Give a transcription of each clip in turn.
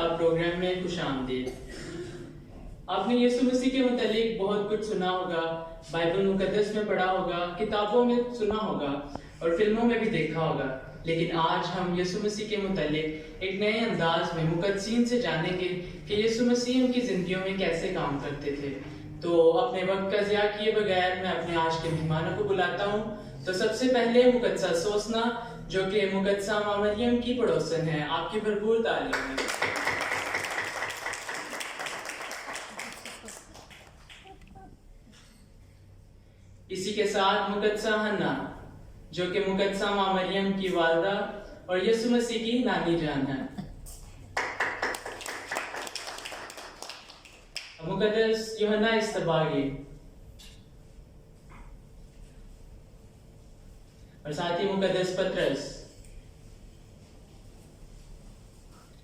किताब प्रोग्राम में खुशामदीद। आपने यीशु मसीह के मुतालिक बहुत कुछ सुना होगा, बाइबल मुकद्दस में पढ़ा होगा, किताबों में सुना होगा और फिल्मों में भी देखा होगा। लेकिन आज हम यीशु मसीह के मुतालिक एक नए अंदाज में मुकद्दसीन से जानेंगे कि यीशु मसीह उनकी जिंदगियों में कैसे काम करते थे। तो अपने वक्त का ज़िया किए बगैर मैं अपने आज के मेहमानों को बुलाता हूँ। तो सबसे पहले मुकद्दसा सोसना, जो कि मुकद्दसा माँ मरियम की पड़ोसन है। आपकी भरपूर तारीफ है। इसी के साथ मुकद्दसा हन्ना, जो कि मुकद्दसा माँ मरियम की वालदा और यीशु मसीह की नानी जान है। मुकद्दस यूहन्ना इस्तबागी और साथ ही मुकद्दस पतरस।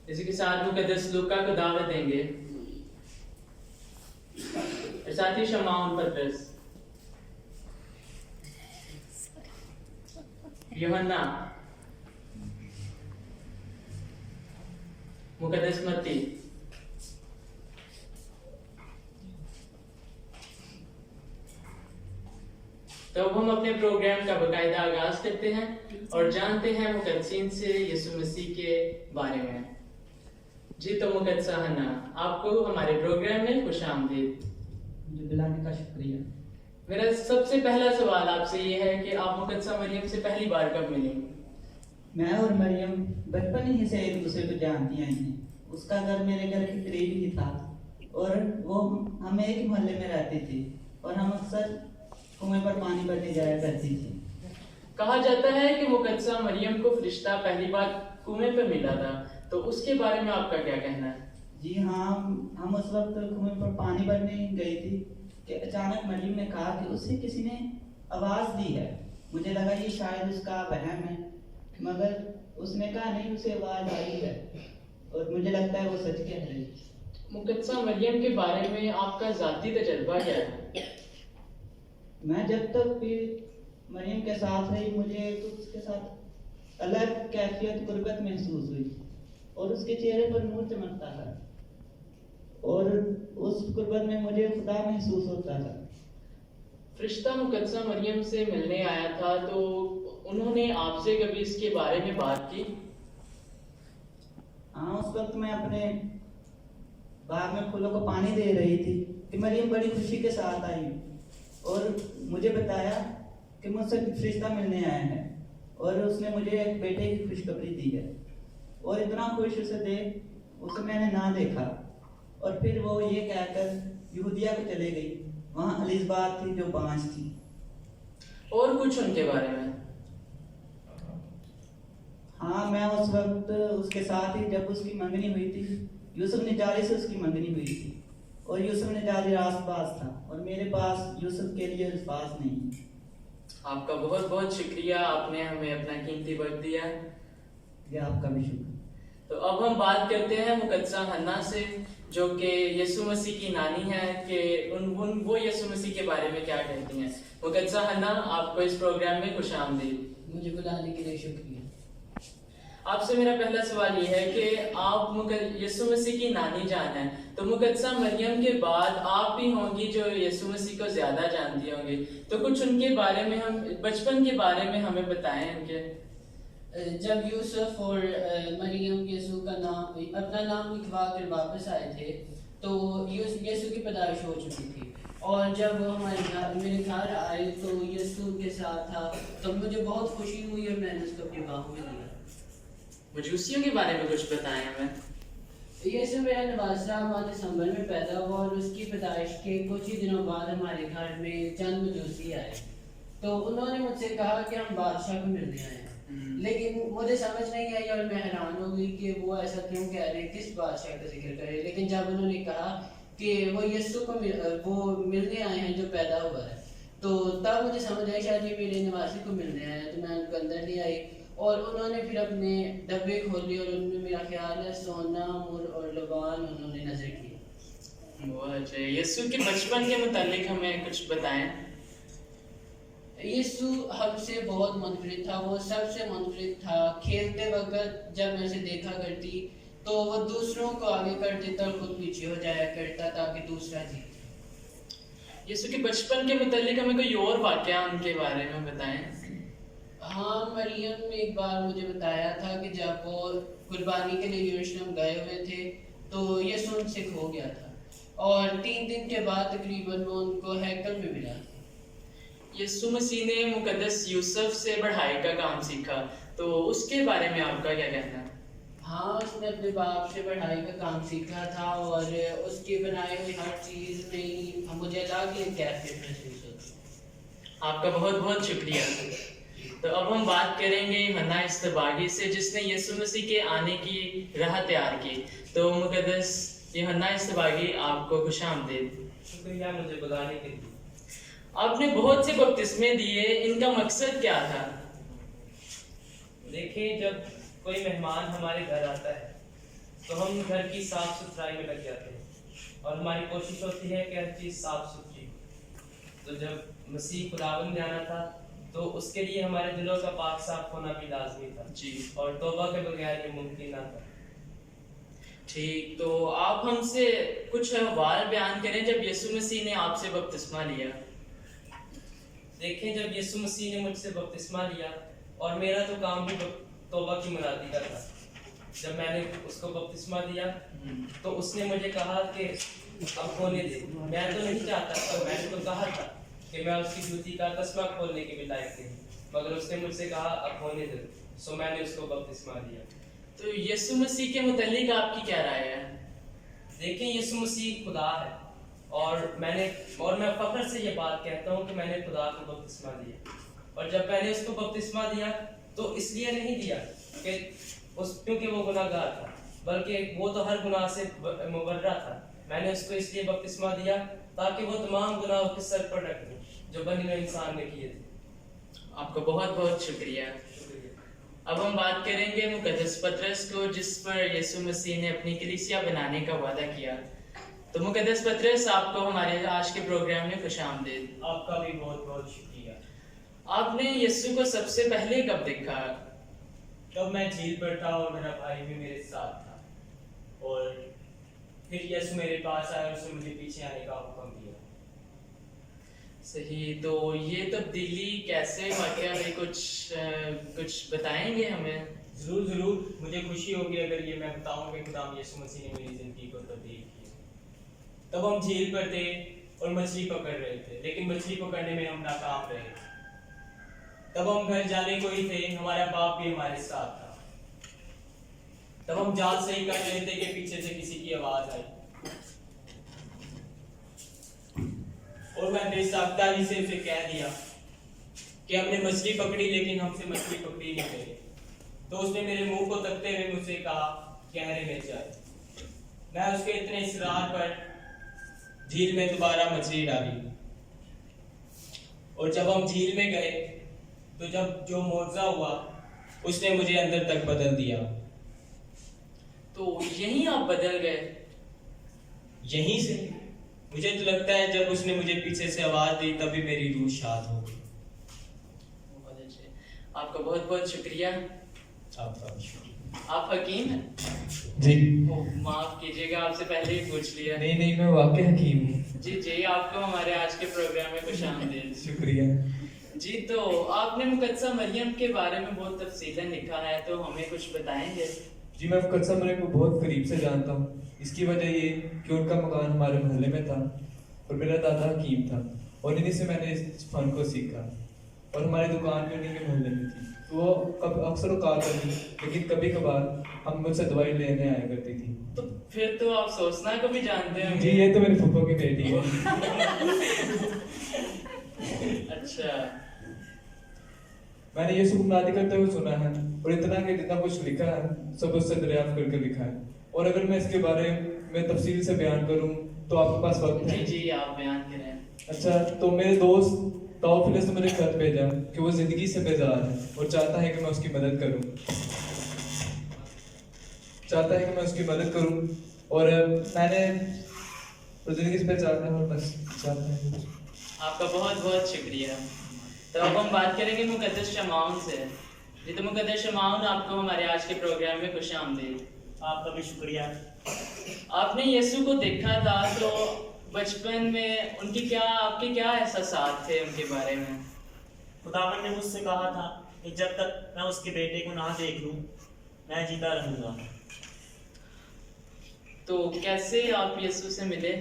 इसी के साथ मुकद्दस लूका को दावत देंगे और साथ ही शमाउन पतरस, यूहन्ना, मुकद्दस मत्ती, तो अब हम अपने प्रोग्राम का बाकायदा आगाज करते हैं और जानते हैं मुकद्दसीन से यीशु मसीह के बारे में। जी तो मुकद्दसा हन्ना, आपको हमारे प्रोग्राम में खुशामदीद। मुझे बुलाने का शुक्रिया। मेरा सबसे पहला सवाल आपसे ये है कि आप मुकद्दसा मरियम से पहली बार कब मिली? मैं और मरियम बचपन ही से एक दूसरे को जानती आई हैं। उसका घर मेरे घर के करीब ही था और वो हम एक ही मोहल्ले में रहते थे और हम अक्सर कुएं पर पानी भरने जाया करती थी। कहा जाता है कि मुकद्दसा मरियम को फरिश्ता पहली बार कुएं पर मिला था, तो उसके बारे में आपका क्या कहना है? जी हाँ, हम उस वक्त कुएं पर पानी भरने गई थी कि अचानक मरियम ने कहा कि उसे किसी ने आवाज दी है। मुझे लगा ये शायद उसका वहम है, मगर उसने कहा नहीं, उसे आवाज आई है और मुझे लगता है वो सच कह रही है। मुकद्दसा मरियम के बारे में आपका जाती तजर्बा क्या है? मैं जब तक भी मरियम के साथ रही, मुझे उसके साथ अलग कैफियत गुर्बत महसूस हुई और उसके चेहरे पर नूर चमकता था और उस गुर्बत में मुझे खुदा महसूस होता था। फरिश्ता मुकद्दसा मरियम से मिलने आया था, तो उन्होंने आपसे कभी इसके बारे में बात की? हाँ, उस वक्त मैं अपने बाग में फूलों को पानी दे रही थी कि मरियम बड़ी खुशी के साथ आई और मुझे बताया कि मुझसे फरिश्ता मिलने आया है और उसने मुझे एक बेटे की खुशखबरी दी है। और इतना खुश उसे देख उसे मैंने ना देखा और फिर वो ये कहकर यहूदिया को चले गई। वहाँ एलिज़ाबेथ थी जो 5 थी। और कुछ उनके बारे में? हाँ, मैं उस वक्त उसके साथ ही जब उसकी मंगनी हुई थी। यूसुफ निजारी से उसकी मंगनी हुई थी और यूसुफ निजारी आस-पास था और मेरे पास यूसुफ के लिए अल्फाज नहीं। आपका बहुत बहुत शुक्रिया, आपने हमें अपना कीमती वक्त दिया। ये आपका भी शुक्र। तो अब हम बात करते हैं मुकद्दसा हन्ना से, जो कि यीशु मसीह की नानी है, कि वो यीशु मसीह के बारे में क्या कहती हैं। मुकद्दसा हन्ना, आपको इस प्रोग्राम में खुशामदीद। मुझे बुलाने के लिए शुक्रिया। आपसे मेरा पहला सवाल ये है कि आप यीशु मसीह की नानी जान है, तो मुकद्दसा मरियम के बाद आप भी होंगी जो यीशु मसीह को ज्यादा जानती होंगी, तो कुछ उनके बारे में, हम बचपन के बारे में हमें बताएं उनके। जब यूसुफ और मरियम यीशु का नाम अपना नाम लिखवा कर वापस आए थे, तो यीशु की पैदाइश हो चुकी थी और जब वो मेरे घर आए तो यीशु उनके साथ था, तो मुझे बहुत खुशी हुई और मैंने उसको अपनी बाहों में लिया। मजूसियों के बारे में कुछ बताएं हमें। यीशु मेरा नवासा माह दिसंबर में पैदा हुआ और उसकी पैदाइश के कुछ ही दिनों बाद हमारे घर में चंद मजूसी आए, तो उन्होंने मुझसे कहा कि हम बादशाह को मिलने आए हैं। लेकिन मुझे समझ नहीं आई और मैं हैरान हो गई कि वो ऐसा क्यों कह रहे हैं, किस बादशाह का जिक्र करे। लेकिन जब उन्होंने कहा कि वो यीशु को वो मिलने आए हैं जो पैदा हुआ है, तो तब मुझे समझ आई शायद ये मेरे निवासी को मिलने आए हैं। तो मैं उनको अंदर ले आई और उन्होंने फिर अपने डब्बे खोले और उनमें मेरा ख्याल है सोना, मुर और लबान उन्होंने नजर किए। बहुत अच्छा। यीशु के बचपन के मुतालिक हमें कुछ बताएं। यीशु हमसे बहुत मुनफरिद था, वो सबसे मुनफरिद था। खेलते वक्त जब मैं उसे देखा करती तो वो दूसरों को आगे कर देता और खुद पीछे हो जाया करता ताकि दूसरा जीते। यीशु के बचपन के मुतालिक हमें कोई और वाकया उनके बारे में बताएं। हाँ, मरियम ने एक बार मुझे बताया था कि जब वो कुर्बानी के लिए यरूशलेम गए हुए थे तो यीशु उनसे खो गया था और 3 दिन के बाद तकरीबन वो उनको हैकल में मिला था। यीशु मसीह ने मुकद्दस यूसुफ से पढ़ाई का काम सीखा, तो उसके बारे में आपका क्या कहना है? हाँ, उसने अपने बाप से पढ़ाई का काम सीखा था और उसकी बनाई हुई हर चीज़ में मुझे अलग ही कैफियत महसूस होती। आपका बहुत बहुत शुक्रिया। तो अब हम बात करेंगे हन्ना इस्तबागी से, जिसने यीशु मसीह के आने की राह तैयार की। तो मुकद्दस यूहन्ना इस्तबागी, आपको खुशामदीद। शुक्रिया मुझे बुलाने के लिए। आपने बहुत से बपतिस्मे दिए, इनका मकसद क्या था? देखिए, जब कोई मेहमान हमारे घर आता है तो हम घर की साफ सुथराई में लग जाते हैं और हमारी कोशिश होती है कि हर चीज़ साफ सुथरी हो। तो जब मसीह खुदावंद ने आना था तो उसके लिए हमारे दिलों का पाक साफ होना भी लाजमी था जी। और तौबा के बगैर ये मुमकिन ना था। ठीक, तो आप हमसे कुछ अहवाल बयान करें जब यीशु मसीह ने आपसे बपतिस्मा लिया। देखें, जब यीशु मसीह ने मुझसे बपतिस्मा लिया और मेरा तो काम भी तौबा की मुनादी का था। जब मैंने उसको बपतिस्मा दिया तो उसने मुझे कहा कि अब होने दे। मैं तो नहीं चाहता था, मैंने तो कहा था कि मैं उसकी जूती का तस्मा खोलने के भी लायक नहीं, मगर उसने मुझसे कहा अब होने दे, सो मैंने उसको बपतिस्मा दिया। तो यीशु मसीह के मुतालिक आपकी क्या राय है? देखें, यीशु मसीह खुदा है और मैं फख्र से ये बात कहता हूँ कि मैंने खुदा को बपतिस्मा दिया। और जब मैंने उसको बपतिस्मा दिया तो इसलिए नहीं दिया कि क्योंकि वो गुनाहगार था, बल्कि वो तो हर गुनाह से मुबर्रा था। मैंने उसको इसलिए बपतिस्मा दिया ताकि वो तमाम गुनाह उसके सर पर रख दूं जो बनी हुए इंसान ने किए थे। आपका बहुत बहुत शुक्रिया। अब हम बात करेंगे मुकद्दस पतरस को, जिस पर यीशु मसीह ने अपनी कलीसिया बनाने का वादा किया। तो मुकद्दस पतरस, आपको हमारे आज के प्रोग्राम में खुशामदीद। आपका भी बहुत बहुत शुक्रिया। आपने यीशु को सबसे पहले कब देखा? तब मैं झील पर था और मेरा भाई भी मेरे साथ था और फिर यीशु मेरे पास आया और उसने मुझे पीछे आने का हुक्म दिया। सही, तो ये तब्दीली कैसे वाकया हुई, कुछ बताएंगे हमें? जरूर मुझे खुशी होगी अगर ये मैं बताऊं कि खुदा यीशु मसीह ने मेरी जिंदगी को तब्दील किया। तब हम झील पर थे और मछली पकड़ रहे थे, लेकिन मछली पकड़ने में हम नाकाम रहे। तब हम घर जाने को ही थे, हमारा बाप भी हमारे साथ था। तब हम जाल सही कर रहे थे कि पीछे से किसी की आवाज आई और मैं बेसाख्तागी से उसे कह दिया कि हमने मछली पकड़ी, लेकिन हमसे मछली पकड़ी नहीं गई। तो उसने मेरे मुंह को तकते हुए मुझसे कहा, गहरे में जाए। मैं उसके इतने इसरार पर झील में दोबारा मछली डाली और जब हम झील में गए तो जब जो मौजज़ा हुआ उसने मुझे अंदर तक बदल दिया। तो यहीं आप बदल गए? यहीं से मुझे तो लगता है जब उसने मुझे पीछे से आवाज दी तभी मेरी रूह शाद हो गई। बहुत अच्छे, आपका बहुत बहुत शुक्रिया। आपका भी शुक्रिया। आप हकीम हैं? जी माफ कीजिएगा, आपसे पहले ही पूछ लिया। नहीं, मैं वाकई हकीम हूँ। जी, आपको हमारे आज के प्रोग्राम में खुशामदीद। शुक्रिया जी, तो आपने मुकद्दसा मरियम के बारे में बहुत तफसीलन लिखा है, तो हमें कुछ बताएंगे? जी, मैं मुकद्दसा मरियम को बहुत करीब से जानता हूँ। इसकी वजह ये कि उनका मकान हमारे मोहल्ले में था और मेरा दादा हकीम था और इन्हीं से मैंने इस फन को सीखा और हमारी दुकान भी उन्हीं के मोहल्ले में थी। तो वो अक्सर औकात करती, लेकिन कभी कभार हम मुझसे दवाई लेने आया करती थी। तो फिर तो आप सोचना को भी जानते हैं? जी, ये तो मेरे फूफो की बेटी है। अच्छा, मैंने यीशु को मुनादी करते हुए सुना है और इतना कि जितना कुछ लिखा है सब उससे दरियाफ्त करके लिखा है। और अगर मैं इसके बारे में तफसील से बयान करूं तो आपके पास वक्त है? जी, आप बयान करें। अच्छा, तो मेरे दोस्त ताओफिलस ने मुझे खत भेजा कि वो जिंदगी से बेजार है और चाहता है कि मैं उसकी मदद करूं और मैंने जिंदगी से बेजार है और बस चाहता है। आपका बहुत बहुत शुक्रिया। तो अब हम बात करेंगे मुकद्दस शमाउन से। जी, तो मुकद्दस शमाउन, आपको हमारे आज के प्रोग्राम में खुशामदीद। आपका भी शुक्रिया। आपने यीशु को देखा था तो बचपन में आपके क्या एहसास थे उनके बारे में? खुदावन ने मुझसे कहा था कि जब तक मैं उसके बेटे को ना देख लूं, मैं जीता रहूंगा। तो कैसे आप यीशु से मिले?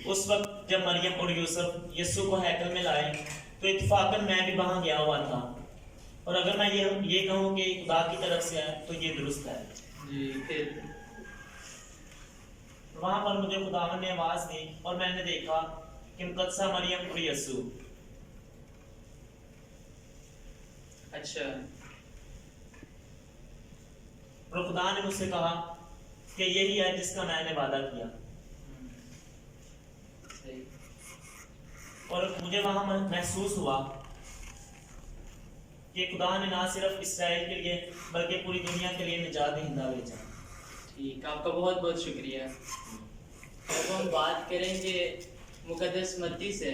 उस वक्त जब मरियम और यूसुफ यीशु को हैकल में लाए तो इत्तेफाकन मैं भी वहां गया हुआ था। और अगर मैं ये कहूँ कि खुदा की तरफ से है तो ये दुरुस्त है। जी, फिर वहां पर मुझे खुदावन ने आवाज दी और मैंने देखा कि मुकद्दसा मरियम और यीशु। अच्छा, और खुदा ने मुझसे कहा कि यही है जिसका मैंने वादा किया। सही। और मुझे वहां महसूस हुआ कि खुदा ने ना सिर्फ इसराइल के लिए बल्कि पूरी दुनिया के लिए निजात हिंदा भेजा। ठीक, आपका बहुत बहुत शुक्रिया। अब हम बात करेंगे मुकद्दस मत्ती से।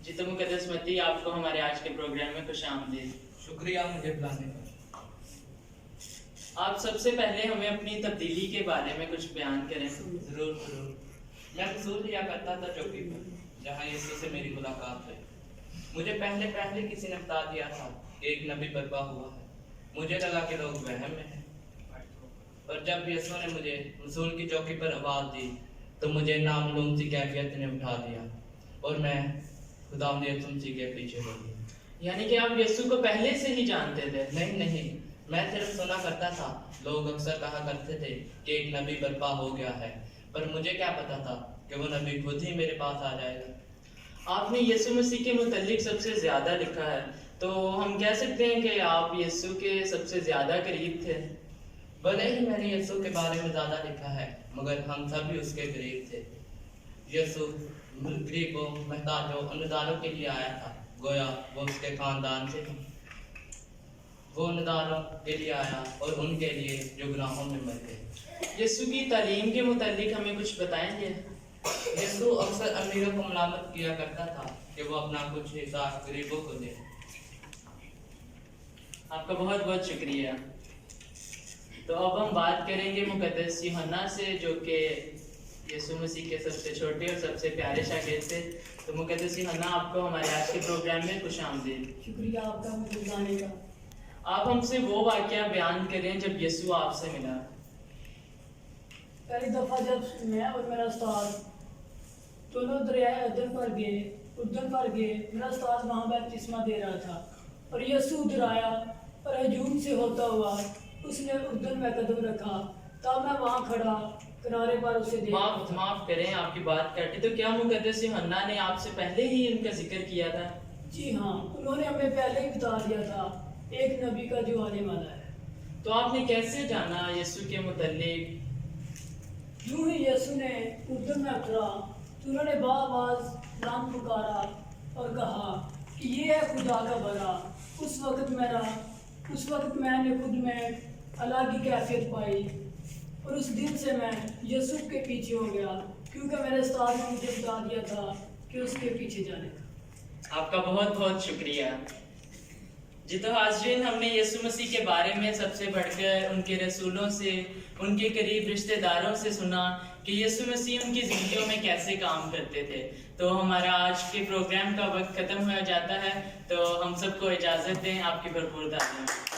जी, तो मुकद्दस मत्ती, आपको हमारे आज के प्रोग्राम में खुशामदीद। शुक्रिया मुझे बुलाने का। आप सबसे पहले हमें अपनी तब्दीली के बारे में कुछ बयान करें। जरूर जरूर। मैं वसूल लिया करता था चौकी पर, जहाँ यीशु से मेरी मुलाकात हुई। मुझे पहले किसी ने बता दिया था कि एक नबी बर्पा हुआ है। मुझे लगा कि लोग वहम में हैं। और जब यीशु ने मुझे वसूल की चौकी पर आवाज दी तो मुझे नामालूम सी कैफियत ने उठा दिया और मैं खुदावंद यीशु मसीह के पीछे हो गया। यानी कि आप यीशु को पहले से ही जानते थे? नहीं, मैं सिर्फ सुना करता था। लोग अक्सर कहा करते थे कि एक नबी बर्पा हो गया है, पर मुझे क्या पता था कि वो नबी खुद ही मेरे पास आ जाएगा। आपने यीशु मसीह के मुतालिक सबसे ज्यादा लिखा है, तो हम कह सकते हैं कि आप यीशु के सबसे ज्यादा करीब थे। भले ही मैंने यीशु के बारे में ज्यादा लिखा है, मगर हम सभी उसके करीब थे। यीशु गरीबों, मोहताजों, अनुदानों के लिए आया था, गोया वो उसके खानदान से थे। वो अनुदानों के लिए आया और उनके लिए जो गुनाहों में मर गए। यीशु की तालीम के मुतालिक हमें कुछ बताएंगे? यीशु अक्सर अमीरों को मलामत किया करता था कि वो अपना कुछ हिस्सा गरीबों को दे। आपका बहुत बहुत शुक्रिया। तो अब हम बात करेंगे मुकद्दस यूहन्ना से, जो कि यीशु मसीह के सबसे छोटे और सबसे प्यारे शागिर्द थे। तो मुकद्दस यूहन्ना, आपको हमारे आज के प्रोग्राम में खुशामदीद। शुक्रिया आपका मुझे बुलाने का। आप हमसे वो वाकया बयान करें जब यीशु आपसे मिला। पहली दफ़ा जब मैं और मेरा उस्ताद दोनों दरियाए उर्दन पर गए, मेरा उस्ताद वहाँ बपतिस्मा दे रहा था और यीशु उधर आया और हजूम से होता हुआ उसने उर्दन में कदम रखा। तब मैं वहाँ खड़ा किनारे पर उसे देखा। माफ करें, आपकी बात काटी। तो क्या मुकद्दस यूहन्ना ने आपसे पहले ही इनका जिक्र किया था? जी हाँ, उन्होंने हमें पहले ही बता दिया था एक नबी का जो आने वाला है। तो आपने कैसे जाना यीशु के मुतालिक? यूं ही यीशु ने उर्दन में उतरा तो उन्होंने बाआवाज़ नाम पुकारा और कहा कि ये है खुदा का बरा। उस वक्त मैंने खुद में अल्लाह की कैफियत पाई और उस दिन से मैं यीशु के पीछे हो गया, क्योंकि मेरे उस्ताद ने मुझे बता दिया था कि उसके पीछे जाने का। आपका बहुत बहुत शुक्रिया। जी, तो हाज़रीन, हमने यीशु मसीह के बारे में सबसे बढ़कर उनके रसूलों से, उनके करीब रिश्तेदारों से सुना कि यीशु मसीह उनकी ज़िंदगियों में कैसे काम करते थे। तो हमारा आज के प्रोग्राम का वक्त ख़त्म हो जाता है, तो हम सबको इजाज़त दें। आपकी भरपूर तालीम।